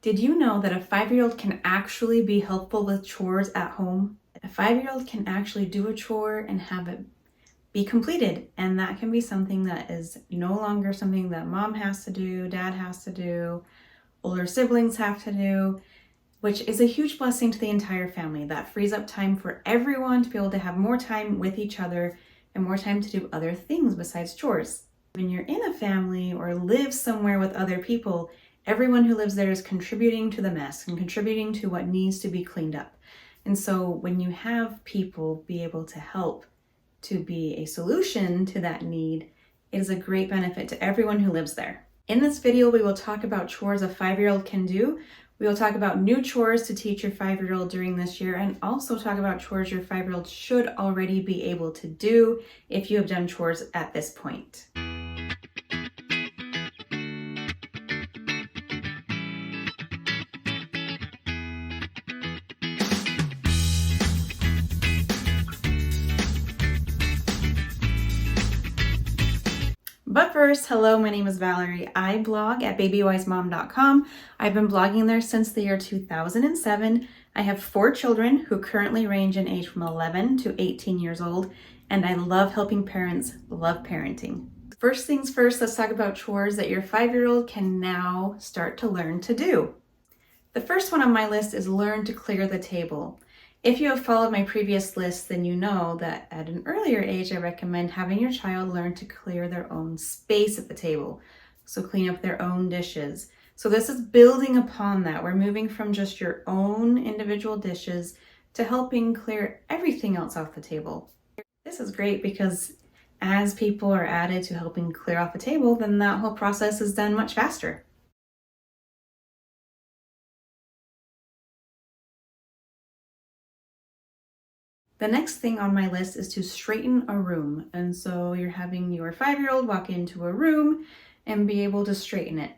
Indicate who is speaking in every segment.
Speaker 1: Did you know that a 5-year-old can actually be helpful with chores at home? A 5-year-old can actually do a chore and have it be completed. And that can be something that is no longer something that mom has to do, dad has to do, older siblings have to do, which is a huge blessing to the entire family. That frees up time for everyone to be able to have more time with each other and more time to do other things besides chores. When you're in a family or live somewhere with other people, everyone who lives there is contributing to the mess and contributing to what needs to be cleaned up. And so when you have people be able to help to be a solution to that need, it is a great benefit to everyone who lives there. In this video, we will talk about chores a 5-year-old can do. We will talk about new chores to teach your 5-year-old during this year, and also talk about chores your 5-year-old should already be able to do if you have done chores at this point. But first, hello, my name is Valerie. I blog at babywisemom.com. I've been blogging there since the year 2007. I have 4 children who currently range in age from 11 to 18 years old, and I love helping parents love parenting. First things first, let's talk about chores that your 5-year-old can now start to learn to do. The first one on my list is learn to clear the table. If you have followed my previous list, then you know that at an earlier age, I recommend having your child learn to clear their own space at the table. So clean up their own dishes. So this is building upon that. We're moving from just your own individual dishes to helping clear everything else off the table. This is great because as people are added to helping clear off the table, then that whole process is done much faster. The next thing on my list is to straighten a room. And so you're having your 5-year-old walk into a room and be able to straighten it.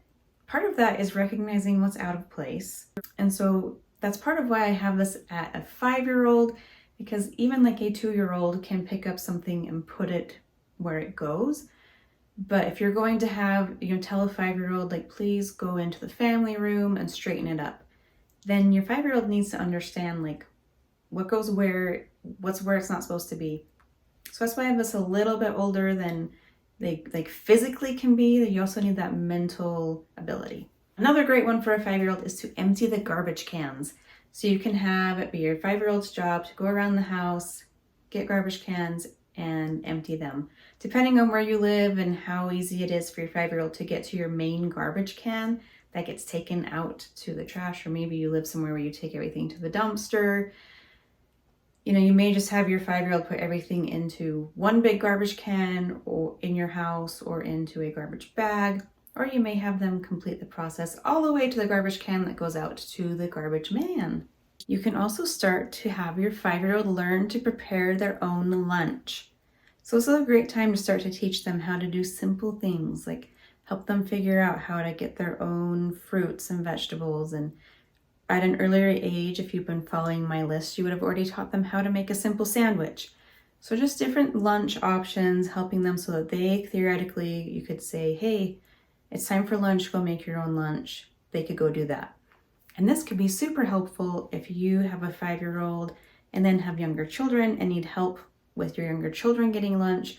Speaker 1: Part of that is recognizing what's out of place. And so that's part of why I have this at a 5-year-old, because even like a 2-year-old can pick up something and put it where it goes. But if you're going to have, tell a 5-year-old, like, please go into the family room and straighten it up, then your 5-year-old needs to understand, like, what goes where, what's where it's not supposed to be. So that's why I have this a little bit older than they like physically can be. You also need that mental ability. Another great one for a 5-year-old is to empty the garbage cans. So you can have it be your 5-year-old's job to go around the house, get garbage cans and empty them. Depending on where you live and how easy it is for your 5-year-old to get to your main garbage can that gets taken out to the trash, or maybe you live somewhere where you take everything to the dumpster. You may just have your 5-year-old put everything into one big garbage can or in your house or into a garbage bag, or you may have them complete the process all the way to the garbage can that goes out to the garbage man. You can also start to have your 5-year-old learn to prepare their own lunch. So this is a great time to start to teach them how to do simple things, like help them figure out how to get their own fruits and vegetables. And at an earlier age, if you've been following my list, you would have already taught them how to make a simple sandwich. So just different lunch options, helping them so that they theoretically, you could say, hey, it's time for lunch, go make your own lunch. They could go do that. And this could be super helpful if you have a 5-year-old and then have younger children and need help with your younger children getting lunch,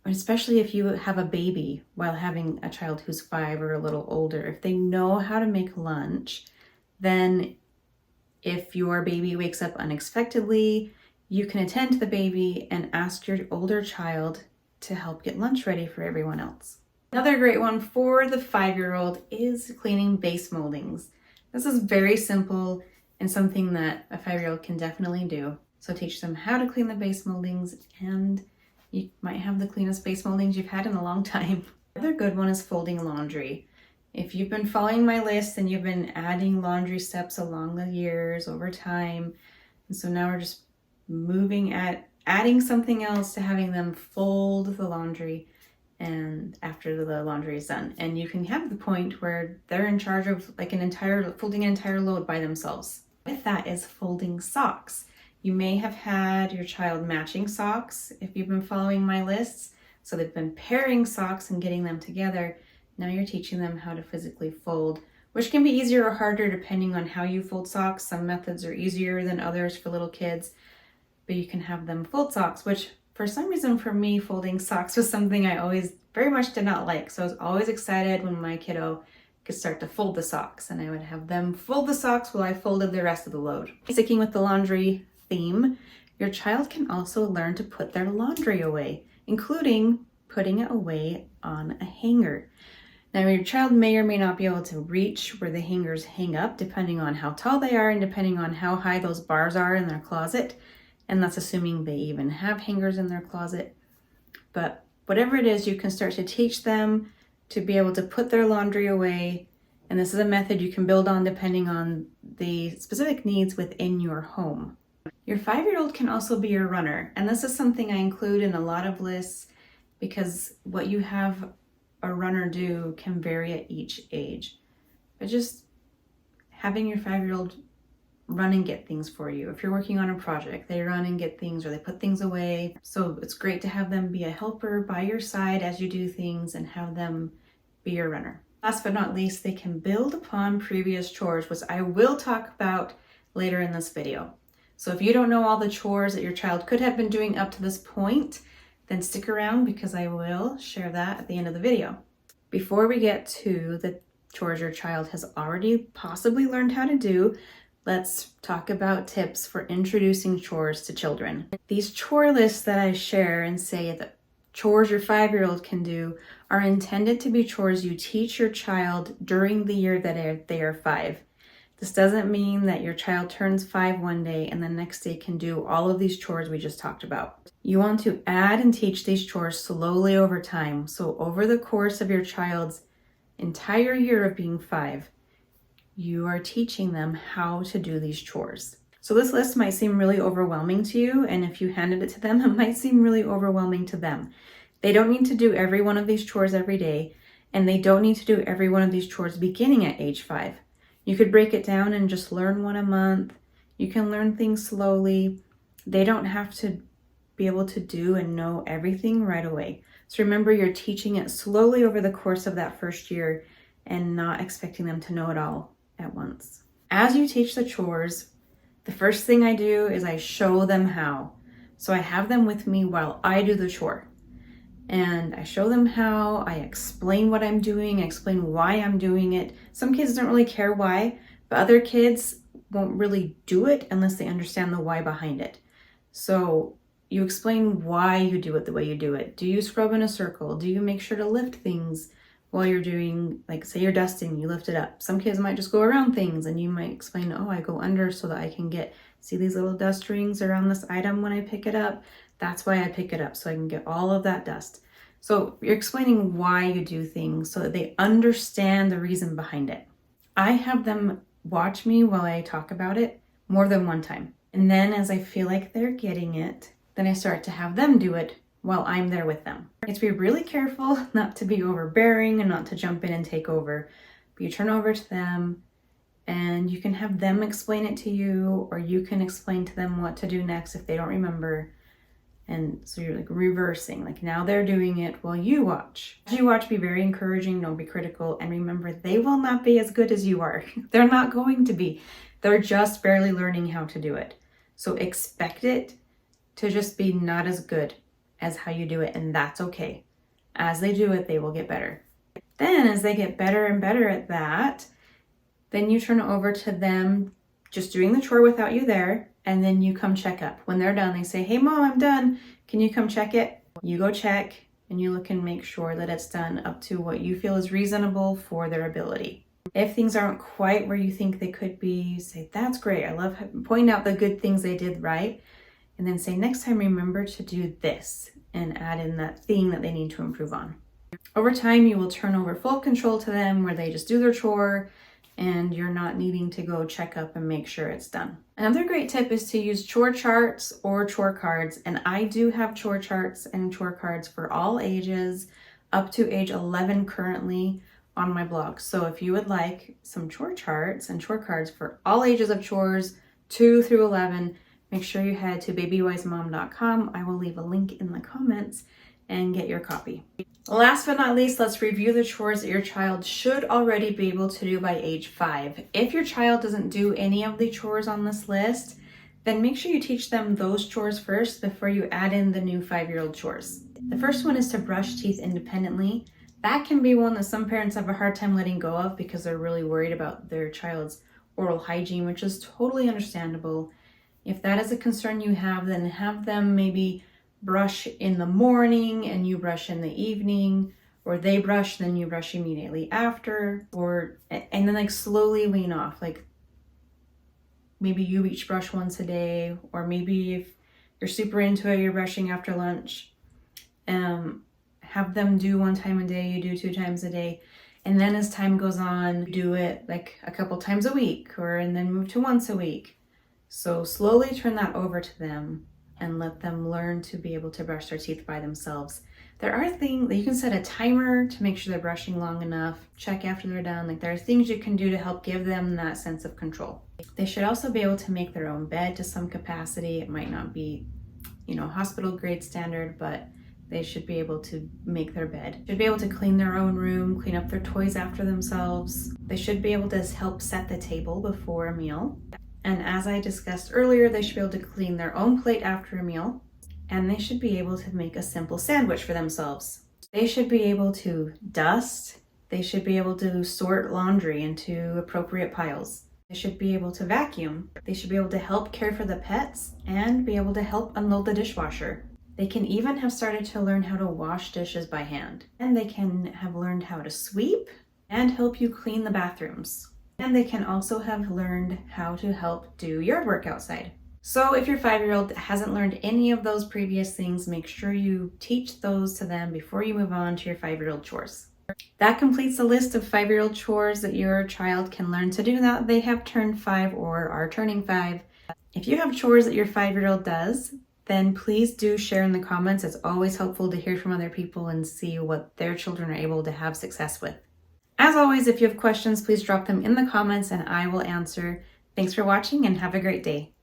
Speaker 1: or especially if you have a baby while having a child who's 5 or a little older. If they know how to make lunch, then if your baby wakes up unexpectedly, you can attend to the baby and ask your older child to help get lunch ready for everyone else. Another great one for the 5-year-old is cleaning base moldings. This is very simple and something that a 5-year-old can definitely do. So teach them how to clean the base moldings, and you might have the cleanest base moldings you've had in a long time. Another good one is folding laundry. If you've been following my list and you've been adding laundry steps along the years over time, and so now we're just moving at adding something else to having them fold the laundry and after the laundry is done. And you can have the point where they're in charge of like folding an entire load by themselves. With that is folding socks. You may have had your child matching socks if you've been following my lists. So they've been pairing socks and getting them together. Now you're teaching them how to physically fold which can be easier or harder depending on how you fold socks. Some methods are easier than others for little kids, but you can have them fold socks, which for some reason for me, folding socks was something I always very much did not like. So I was always excited when my kiddo could start to fold the socks, and I would have them fold the socks while I folded the rest of the load. Sticking with the laundry theme, your child can also learn to put their laundry away, including putting it away on a hanger. Now, your child may or may not be able to reach where the hangers hang up, depending on how tall they are and depending on how high those bars are in their closet. And that's assuming they even have hangers in their closet. But whatever it is, you can start to teach them to be able to put their laundry away. And this is a method you can build on depending on the specific needs within your home. Your 5-year-old can also be your runner. And this is something I include in a lot of lists because what you have a runner do can vary at each age. But just having your 5-year-old run and get things for you. If you're working on a project, they run and get things or they put things away. So it's great to have them be a helper by your side as you do things and have them be your runner. Last but not least, they can build upon previous chores, which I will talk about later in this video. So if you don't know all the chores that your child could have been doing up to this point, then stick around because I will share that at the end of the video. Before we get to the chores your child has already possibly learned how to do, let's talk about tips for introducing chores to children. These chore lists that I share and say that chores your 5-year-old can do are intended to be chores you teach your child during the year that they are 5. This doesn't mean that your child turns 5 one day and the next day can do all of these chores we just talked about. You want to add and teach these chores slowly over time. So over the course of your child's entire year of being 5, you are teaching them how to do these chores. So this list might seem really overwhelming to you, and if you handed it to them, it might seem really overwhelming to them. They don't need to do every one of these chores every day, and they don't need to do every one of these chores beginning at age 5. You could break it down and just learn one a month. You can learn things slowly. They don't have to be able to do and know everything right away. So remember, you're teaching it slowly over the course of that first year and not expecting them to know it all at once. As you teach the chores, the first thing I do is I show them how. So I have them with me while I do the chore. And I show them how, I explain what I'm doing, I explain why I'm doing it. Some kids don't really care why, but other kids won't really do it unless they understand the why behind it. So you explain why you do it the way you do it. Do you scrub in a circle? Do you make sure to lift things while you're doing, like say you're dusting, you lift it up. Some kids might just go around things and you might explain, oh, I go under so that I can see these little dust rings around this item when I pick it up? That's why I pick it up, so I can get all of that dust. So you're explaining why you do things so that they understand the reason behind it. I have them watch me while I talk about it more than one time. And then as I feel like they're getting it, then I start to have them do it while I'm there with them. You have to be really careful not to be overbearing and not to jump in and take over. But you turn over to them and you can have them explain it to you, or you can explain to them what to do next if they don't remember. And so you're like reversing, like now they're doing it while you watch. As you watch, be very encouraging, don't be critical, and remember they will not be as good as you are. They're not going to be. They're just barely learning how to do it. So expect it to just be not as good as how you do it, and that's okay. As they do it, they will get better. Then as they get better and better at that, then you turn it over to them just doing the chore without you there, and then you come check up. When they're done, they say, hey mom, I'm done. Can you come check it? You go check and you look and make sure that it's done up to what you feel is reasonable for their ability. If things aren't quite where you think they could be, you say, that's great. I love pointing out the good things they did right. And then say, next time, remember to do this, and add in that thing that they need to improve on. Over time, you will turn over full control to them where they just do their chore and you're not needing to go check up and make sure it's done. Another great tip is to use chore charts or chore cards. And I do have chore charts and chore cards for all ages up to age 11 currently on my blog. So if you would like some chore charts and chore cards for all ages of chores 2 through 11, make sure you head to babywisemom.com. I will leave a link in the comments and get your copy. Last but not least, let's review the chores that your child should already be able to do by age 5. If your child doesn't do any of the chores on this list, then make sure you teach them those chores first before you add in the new 5-year-old chores. The first one is to brush teeth independently. That can be one that some parents have a hard time letting go of because they're really worried about their child's oral hygiene, which is totally understandable. If that is a concern you have, then have them maybe brush in the morning and you brush in the evening, or they brush then you brush immediately after, and then like slowly wean off. Like maybe you each brush once a day, or maybe if you're super into it, you're brushing after lunch. Have them do 1 time a day, you do 2 times a day. And then as time goes on, do it like a couple times a week, and then move to once a week. So slowly turn that over to them and let them learn to be able to brush their teeth by themselves. There are things that you can set a timer to make sure they're brushing long enough, check after they're done. Like there are things you can do to help give them that sense of control. They should also be able to make their own bed to some capacity. It might not be, hospital grade standard, but they should be able to make their bed. Should be able to clean their own room, clean up their toys after themselves. They should be able to help set the table before a meal. And as I discussed earlier, they should be able to clean their own plate after a meal. And they should be able to make a simple sandwich for themselves. They should be able to dust. They should be able to sort laundry into appropriate piles. They should be able to vacuum. They should be able to help care for the pets and be able to help unload the dishwasher. They can even have started to learn how to wash dishes by hand. And they can have learned how to sweep and help you clean the bathrooms. And they can also have learned how to help do yard work outside. So if your 5-year-old hasn't learned any of those previous things, make sure you teach those to them before you move on to your 5-year-old chores. That completes the list of 5-year-old chores that your child can learn to do now that they have turned 5 or are turning 5. If you have chores that your 5-year-old does, then please do share in the comments. It's always helpful to hear from other people and see what their children are able to have success with. As always, if you have questions, please drop them in the comments and I will answer. Thanks for watching and have a great day.